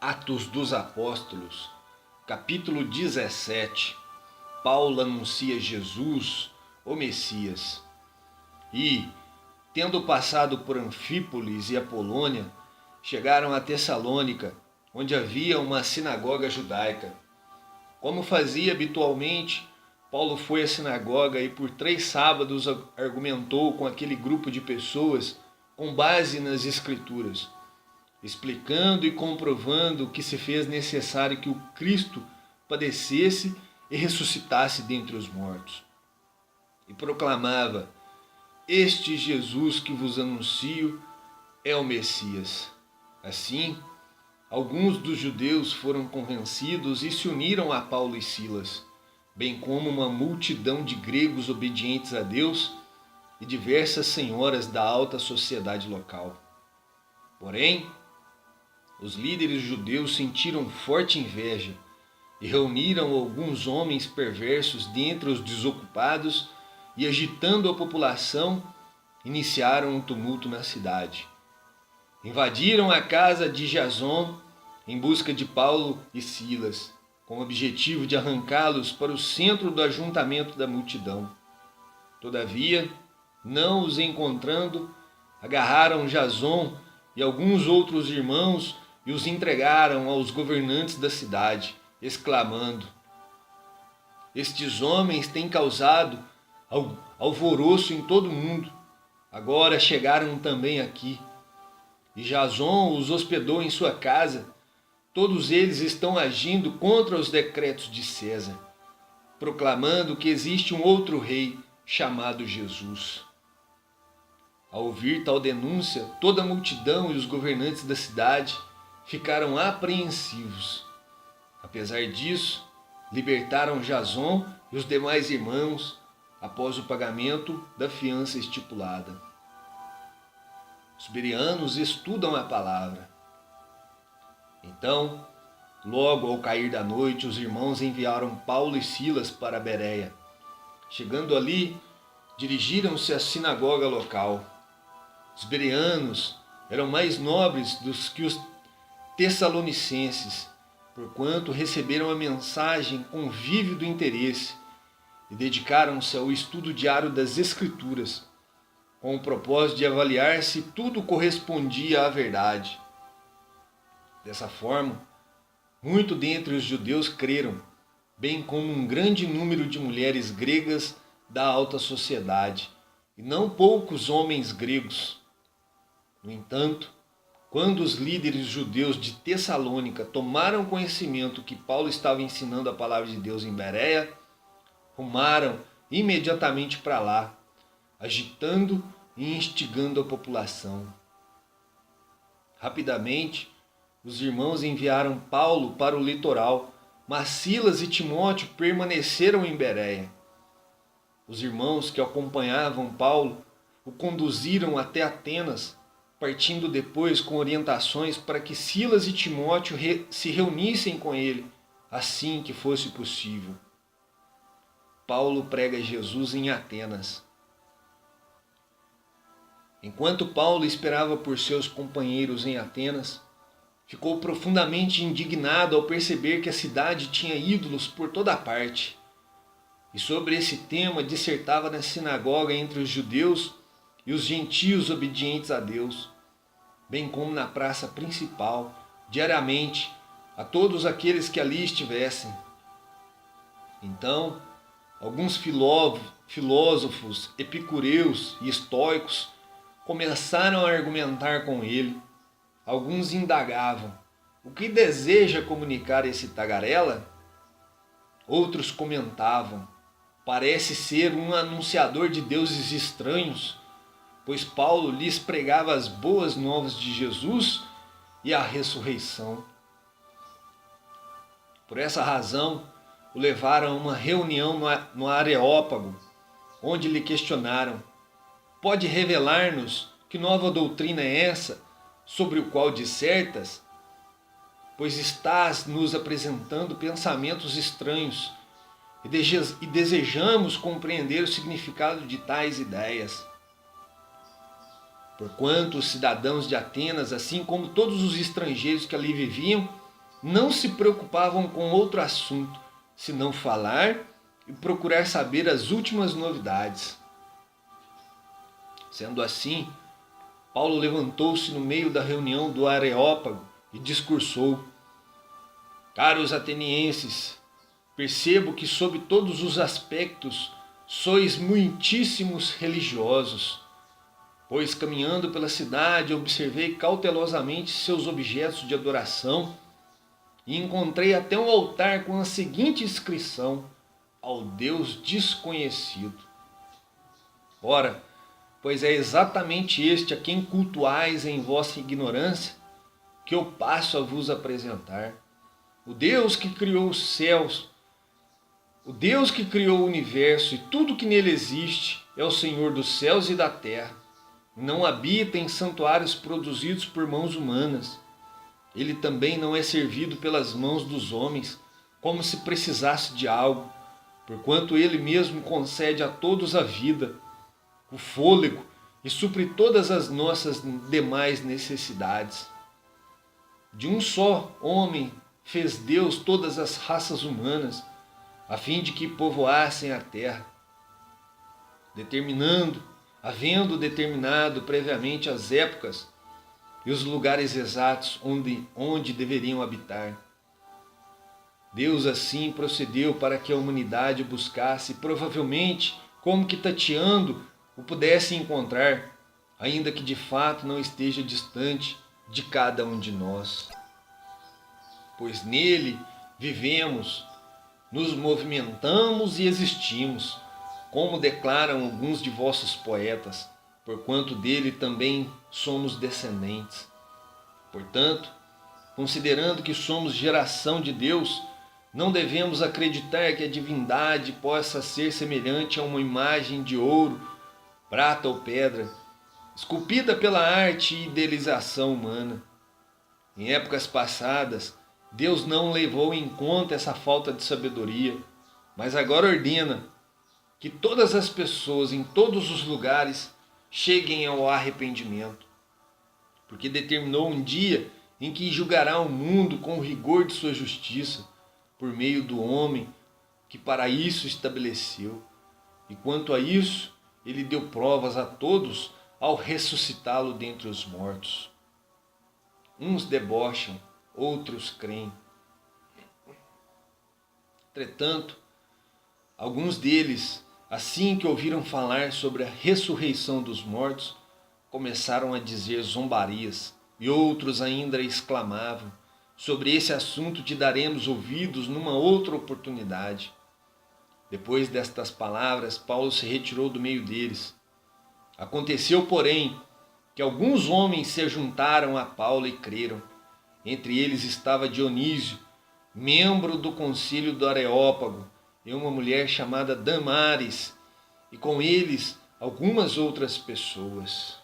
Atos dos Apóstolos, capítulo 17. Paulo anuncia Jesus, o Messias. E, tendo passado por Anfípolis e Apolônia, chegaram a Tessalônica, onde havia uma sinagoga judaica. Como fazia habitualmente, Paulo foi à sinagoga e por 3 sábados argumentou com aquele grupo de pessoas com base nas Escrituras, explicando e comprovando que se fez necessário que o Cristo padecesse e ressuscitasse dentre os mortos. E proclamava: este Jesus que vos anuncio é o Messias. Assim, alguns dos judeus foram convencidos e se uniram a Paulo e Silas, bem como uma multidão de gregos obedientes a Deus e diversas senhoras da alta sociedade local. Porém, os líderes judeus sentiram forte inveja e reuniram alguns homens perversos dentre os desocupados e, agitando a população, iniciaram um tumulto na cidade. Invadiram a casa de Jason em busca de Paulo e Silas, com o objetivo de arrancá-los para o centro do ajuntamento da multidão. Todavia, não os encontrando, agarraram Jason e alguns outros irmãos e os entregaram aos governantes da cidade, exclamando: estes homens têm causado alvoroço em todo o mundo. Agora chegaram também aqui. E Jason os hospedou em sua casa. Todos eles estão agindo contra os decretos de César, proclamando que existe um outro rei chamado Jesus. Ao ouvir tal denúncia, toda a multidão e os governantes da cidade ficaram apreensivos. Apesar disso, libertaram Jason e os demais irmãos após o pagamento da fiança estipulada. Os bereanos estudam a palavra. Então, logo ao cair da noite, os irmãos enviaram Paulo e Silas para Bereia. Chegando ali, dirigiram-se à sinagoga local. Os bereanos eram mais nobres do que os tessalonicenses, porquanto receberam a mensagem com vívido interesse e dedicaram-se ao estudo diário das Escrituras, com o propósito de avaliar se tudo correspondia à verdade. Dessa forma, muito dentre os judeus creram, bem como um grande número de mulheres gregas da alta sociedade, e não poucos homens gregos. No entanto, quando os líderes judeus de Tessalônica tomaram conhecimento que Paulo estava ensinando a palavra de Deus em Bereia, rumaram imediatamente para lá, agitando e instigando a população. Rapidamente, os irmãos enviaram Paulo para o litoral, mas Silas e Timóteo permaneceram em Bereia. Os irmãos que acompanhavam Paulo o conduziram até Atenas, partindo depois com orientações para que Silas e Timóteo se reunissem com ele, assim que fosse possível. Paulo prega Jesus em Atenas. Enquanto Paulo esperava por seus companheiros em Atenas, ficou profundamente indignado ao perceber que a cidade tinha ídolos por toda parte. E sobre esse tema dissertava na sinagoga entre os judeus e os gentios obedientes a Deus, bem como na praça principal, diariamente, a todos aqueles que ali estivessem. Então, alguns filósofos, epicureus e estoicos começaram a argumentar com ele. Alguns indagavam: o que deseja comunicar esse tagarela? Outros comentavam: parece ser um anunciador de deuses estranhos, pois Paulo lhes pregava as boas novas de Jesus e a ressurreição. Por essa razão, o levaram a uma reunião no Areópago, onde lhe questionaram: pode revelar-nos que nova doutrina é essa, sobre o qual dissertas? Pois estás nos apresentando pensamentos estranhos e desejamos compreender o significado de tais ideias. Porquanto os cidadãos de Atenas, assim como todos os estrangeiros que ali viviam, não se preocupavam com outro assunto, senão falar e procurar saber as últimas novidades. Sendo assim, Paulo levantou-se no meio da reunião do Areópago e discursou: Caros atenienses, percebo que sob todos os aspectos sois muitíssimos religiosos, pois caminhando pela cidade observei cautelosamente seus objetos de adoração e encontrei até um altar com a seguinte inscrição: ao Deus desconhecido. Ora, pois é exatamente este a quem cultuais em vossa ignorância que eu passo a vos apresentar. O Deus que criou os céus, o Deus que criou o universo e tudo que nele existe, é o Senhor dos céus e da terra. Não habita em santuários produzidos por mãos humanas. Ele também não é servido pelas mãos dos homens, como se precisasse de algo, porquanto ele mesmo concede a todos a vida, o fôlego e supre todas as nossas demais necessidades. De um só homem fez Deus todas as raças humanas, a fim de que povoassem a terra, havendo determinado previamente as épocas e os lugares exatos onde deveriam habitar. Deus assim procedeu para que a humanidade o buscasse, provavelmente, como que tateando, o pudesse encontrar, ainda que de fato não esteja distante de cada um de nós. Pois nele vivemos, nos movimentamos e existimos, como declaram alguns de vossos poetas, porquanto dele também somos descendentes. Portanto, considerando que somos geração de Deus, não devemos acreditar que a divindade possa ser semelhante a uma imagem de ouro, prata ou pedra, esculpida pela arte e idealização humana. Em épocas passadas, Deus não levou em conta essa falta de sabedoria, mas agora ordena que todas as pessoas em todos os lugares cheguem ao arrependimento, porque determinou um dia em que julgará o mundo com o rigor de sua justiça, por meio do homem que para isso estabeleceu. E quanto a isso, ele deu provas a todos ao ressuscitá-lo dentre os mortos. Uns debocham, outros creem. Entretanto, alguns deles, assim que ouviram falar sobre a ressurreição dos mortos, começaram a dizer zombarias, e outros ainda exclamavam: sobre esse assunto te daremos ouvidos numa outra oportunidade. Depois destas palavras, Paulo se retirou do meio deles. Aconteceu, porém, que alguns homens se juntaram a Paulo e creram. Entre eles estava Dionísio, membro do concílio do Areópago, e uma mulher chamada Damaris, e com eles algumas outras pessoas.